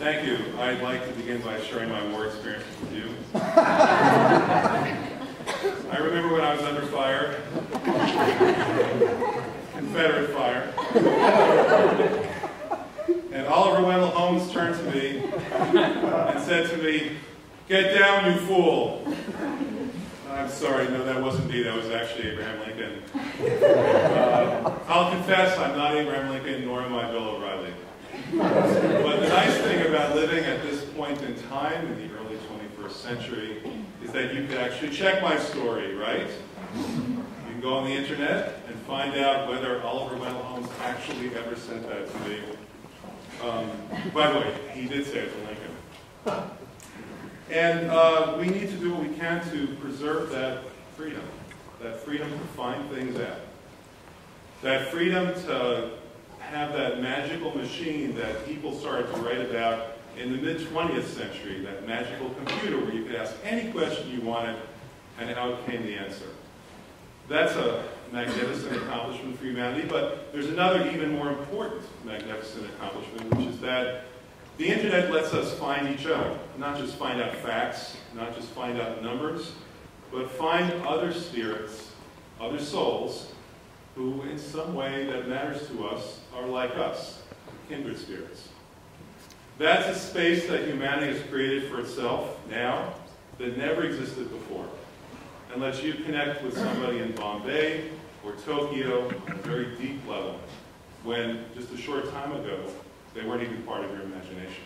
Thank you. I'd like to begin by sharing my war experiences with you. I remember when I was under fire, Confederate fire, and Oliver Wendell Holmes turned to me and said to me, "Get down, you fool." I'm sorry, no, that wasn't me. That was actually Abraham Lincoln. I'll confess, I'm not Abraham Lincoln, nor am I Bill O'Reilly. But the nice thing about living at this point in time, in the early 21st century, is that you can actually check my story, right? You can go on the internet and find out whether Oliver Wendell Holmes actually ever sent that to me. By the way, he did say it to Lincoln. And we need to do what we can to preserve that freedom to find things out, that freedom to have that magical machine that people started to write about in the mid-20th century, that magical computer where you could ask any question you wanted and out came the answer. That's a magnificent accomplishment for humanity, but there's another even more important magnificent accomplishment, which is that the internet lets us find each other, not just find out facts, not just find out numbers, but find other spirits, other souls, who in some way that matters to us are like us, kindred spirits. That's a space that humanity has created for itself now that never existed before, and lets you connect with somebody in Bombay or Tokyo on a very deep level, when just a short time ago, they weren't even part of your imagination.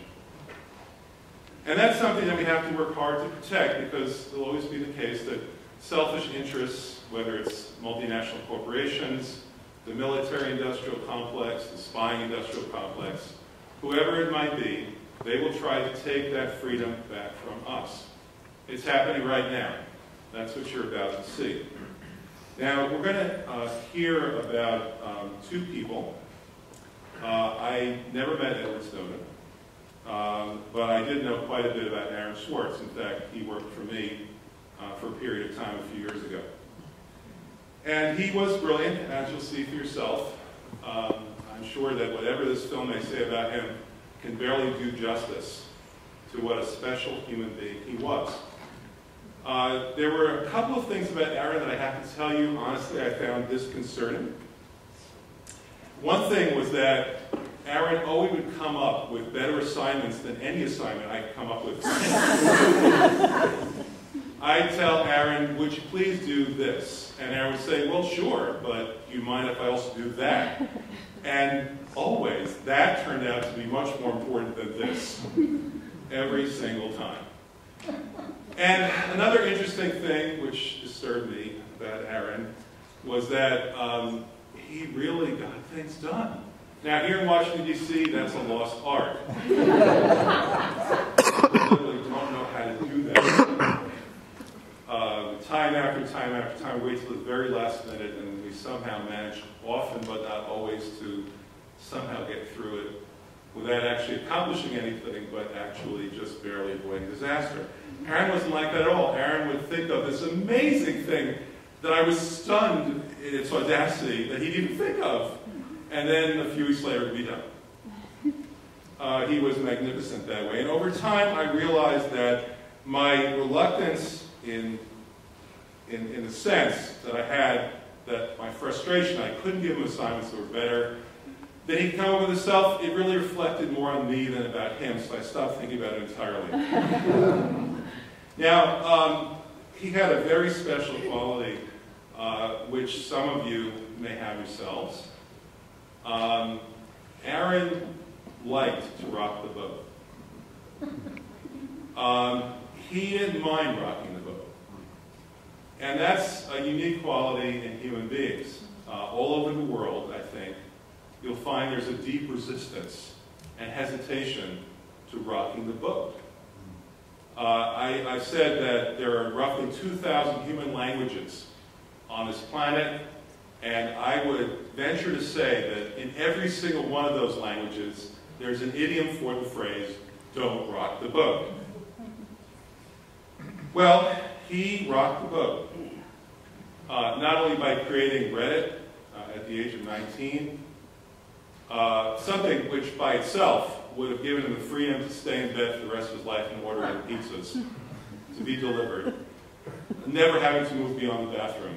And that's something that we have to work hard to protect, because there'll always be the case that selfish interests, whether it's multinational corporations, the military-industrial complex, the spying-industrial complex, whoever it might be, they will try to take that freedom back from us. It's happening right now. That's what you're about to see. Now, we're going to hear about two people. I never met Edward Snowden, but I did know quite a bit about Aaron Swartz. In fact, he worked for me for a period of time a few years ago. And he was brilliant, as you'll see for yourself. I'm sure that whatever this film may say about him can barely do justice to what a special human being he was. There were a couple of things about Aaron that I have to tell you, honestly, I found disconcerting. One thing was that Aaron always would come up with better assignments than any assignment I could come up with. I'd tell Aaron, "Would you please do this?" And Aaron would say, "Well, sure, but do you mind if I also do that?" And always, that turned out to be much more important than this, every single time. And another interesting thing, which disturbed me about Aaron, was that he really got things done. Now, here in Washington, D.C., that's a lost art. I literally don't know how to do that. Time after time after time, we wait till the very last minute, and we somehow manage, often but not always, to somehow get through it without actually accomplishing anything, but actually just barely avoiding disaster. Aaron wasn't like that at all. Aaron would think of this amazing thing that I was stunned in its audacity that he'd even think of. And then a few weeks later, it would be done. He was magnificent that way. And over time, I realized that my reluctance in the sense that I had, that my frustration, I couldn't give him assignments that were better, that he'd come up with himself, it really reflected more on me than about him, so I stopped thinking about it entirely. Now, he had a very special quality, which some of you may have yourselves. Aaron liked to rock the boat. He didn't mind rocking the boat. And that's a unique quality in human beings. All over the world, I think, you'll find there's a deep resistance and hesitation to rocking the boat. I've said that there are roughly 2,000 human languages on this planet, and I would venture to say that in every single one of those languages, there's an idiom for the phrase, "Don't rock the boat." Well, he rocked the boat. Not only by creating Reddit at the age of 19, something which by itself would have given him the freedom to stay in bed for the rest of his life and order pizzas to be delivered, never having to move beyond the bathroom.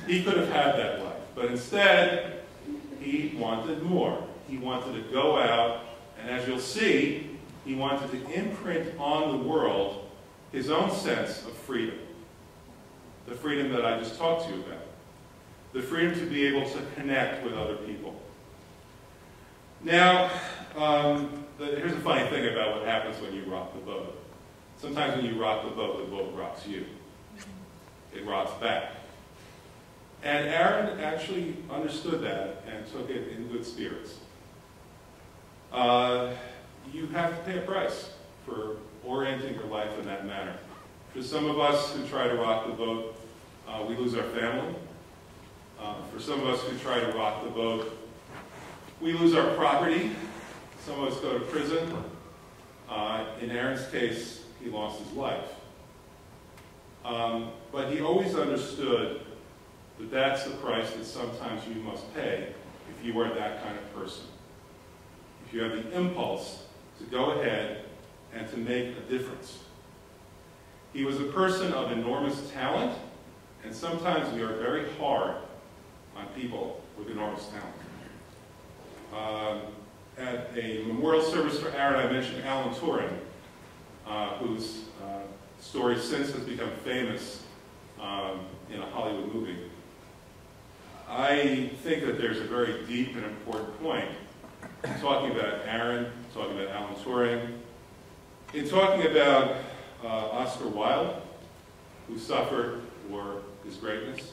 He could have had that life, but instead, he wanted more. He wanted to go out, and as you'll see, he wanted to imprint on the world his own sense of freedom. The freedom that I just talked to you about. The freedom to be able to connect with other people. Now, here's a funny thing about what happens when you rock the boat. Sometimes when you rock the boat rocks you. It rocks back. And Aaron actually understood that and took it in good spirits. You have to pay a price for orienting your life in that manner. For some of us who try to rock the boat, we lose our family. For some of us who try to rock the boat, we lose our property. Some of us go to prison. In Aaron's case, he lost his life. But he always understood that that's the price that sometimes you must pay if you are that kind of person. If you have the impulse to go ahead and to make a difference. He was a person of enormous talent, and sometimes we are very hard on people with enormous talent. At a memorial service for Aaron, I mentioned Alan Turing, whose story since has become famous in a Hollywood movie. I think that there's a very deep and important point in talking about Aaron, talking about Alan Turing, in talking about Oscar Wilde, who suffered for his greatness,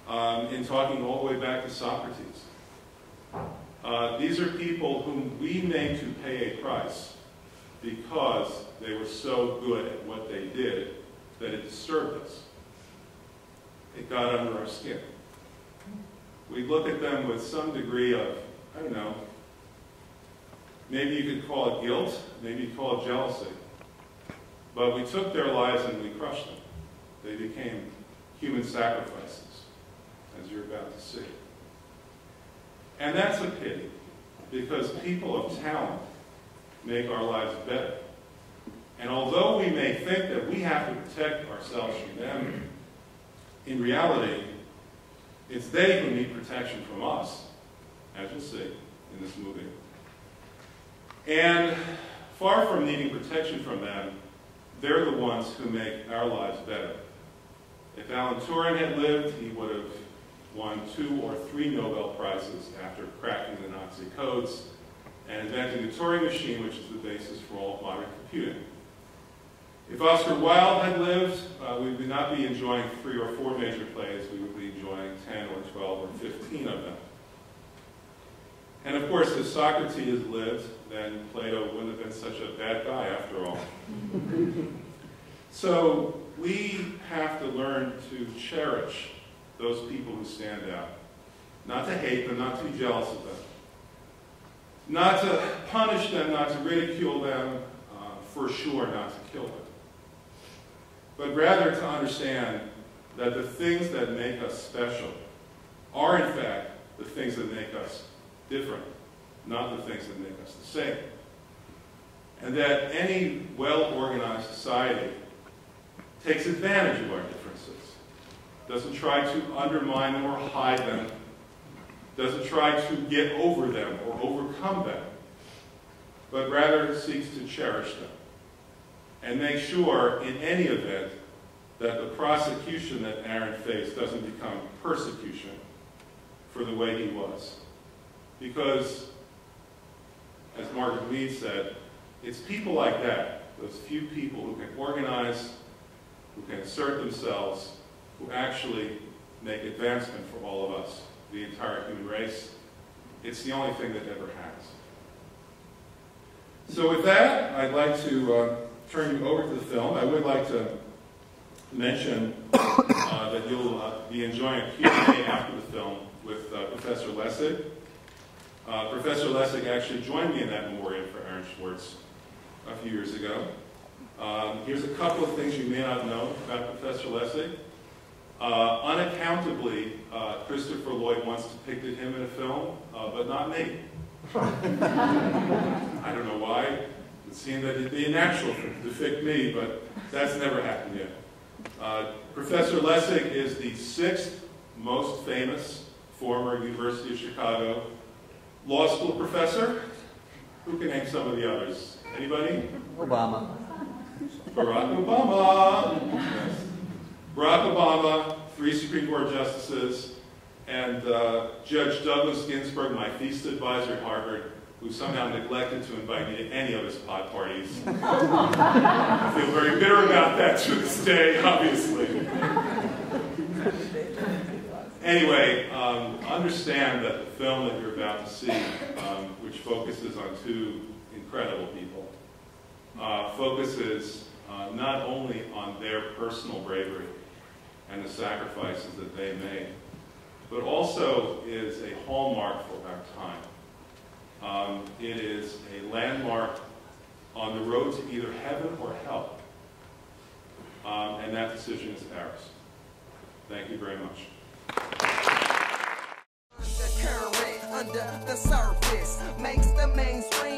in talking all the way back to Socrates. These are people whom we name to pay a price because they were so good at what they did that it disturbed us. It got under our skin. We look at them with some degree of, I don't know, maybe you could call it guilt, maybe you'd call it jealousy. But we took their lives and we crushed them. They became human sacrifices, as you're about to see. And that's a pity, because people of talent make our lives better. And although we may think that we have to protect ourselves from them, in reality, it's they who need protection from us, as you'll see in this movie. And far from needing protection from them, they're the ones who make our lives better. If Alan Turing had lived, he would have won 2 or 3 Nobel Prizes after cracking the Nazi codes and inventing the Turing machine, which is the basis for all modern computing. If Oscar Wilde had lived, we would not be enjoying 3 or 4 major plays, we would be enjoying 10 or 12 or 15 of them. And of course, if Socrates lived, then Plato wouldn't have been such a bad guy after all. So we have to learn to cherish those people who stand out. Not to hate them, not to be jealous of them. Not to punish them, not to ridicule them, for sure not to kill them. But rather to understand that the things that make us special are in fact the things that make us different, not the things that make us the same. And that any well-organized society takes advantage of our differences, doesn't try to undermine them or hide them, doesn't try to get over them or overcome them, but rather seeks to cherish them and make sure, in any event, that the prosecution that Aaron faced doesn't become persecution for the way he was. Because, as Margaret Mead said, it's people like that, those few people who can organize, who can assert themselves, who actually make advancement for all of us, the entire human race. It's the only thing that ever has. So with that, I'd like to turn you over to the film. I would like to mention that you'll be enjoying a Q&A after the film with Professor Lessig. Professor Lessig actually joined me in that memorial for Aaron Swartz a few years ago. Here's a couple of things you may not know about Professor Lessig. Unaccountably, Christopher Lloyd once depicted him in a film, but not me. I don't know why. It seemed that it'd be natural to depict me, but that's never happened yet. Professor Lessig is the 6th most famous former University of Chicago law school professor. Who can name some of the others? Anybody? Obama. Barack Obama. Yes. Barack Obama, 3 Supreme Court justices, and Judge Douglas Ginsburg, my thesis advisor at Harvard, who somehow neglected to invite me to any of his pod parties. I feel very bitter about that to this day, obviously. Anyway, understand that the film that you're about to see, which focuses on 2 incredible people, focuses not only on their personal bravery and the sacrifices that they made, but also is a hallmark for our time. It is a landmark on the road to either heaven or hell, and that decision is ours. Thank you very much. Undercurrent under the surface makes the mainstream